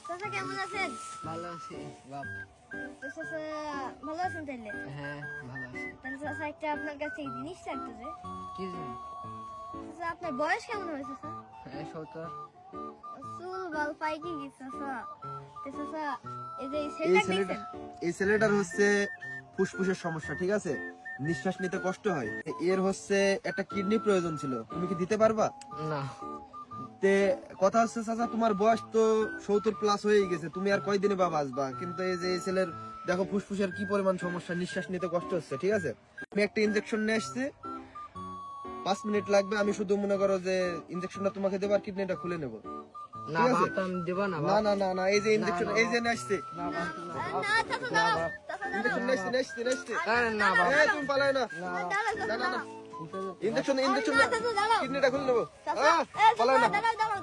চাচা কেমন আছেন? ভালো আছি বাপ। তো চাচা ভালো আছেন তাইলে? হ্যাঁ ভালো আছি। তাহলে চাচা একটা আপনার কাছে জিনিস থাকতো যে কি জানি? চাচা আপনার বয়স কেমন হয় চাচা? 70। চুল বাল পাই কি গেছে চাচা? তো চাচা এই যে এই ছেলেটা ছেলেটা দেখছেন? এই ছেলেটার হচ্ছে ফুসফুসের সমস্যা, ঠিক আছে? নিঃশ্বাস নিতে কষ্ট হয়। এর হচ্ছে একটা কিডনি প্রয়োজন ছিল, তুমি কি দিতে পারবা? না তে কথা হচ্ছে চাচা, তোমার বয়স তো 70+ হয়ে গেছে, তুমি আর কয়দিনে বা বাঁচবা? কিন্তু এই যে এই ছেলের দেখো ফুসফুসের কি পরিমাণ সমস্যা, নিঃশ্বাস নিতে কষ্ট হচ্ছে, ঠিক আছে? আমি একটা ইনজেকশন নিয়ে আসছি, 5 মিনিট লাগবে। আমি শুধু মনে করো যে ইনজেকশনটা তোমাকে দেবো আর কিডনিটা খুলে নেবো। না ঠিক আছে? বাপ, আমি দেব না না বাপ। না না না, এই যে ইনজেকশন, এই যে নিয়ে আসছে না বাপ, না বাপ। না চাচা দাঁড়াও চাচা ইনজেকশন দাঁড়াও নিয়ে আসছে, নিয়ে আসছে। আরে না বাপ। এই তুমি পালায় না, দাঁড়াও না না না, দাঁড়াও ইনজেকশন না চাচা দাঁড়াও কিডনিটা খুলে নেবো। চাচা আহ, পালায় না। দাঁড়াও দাঁড়াও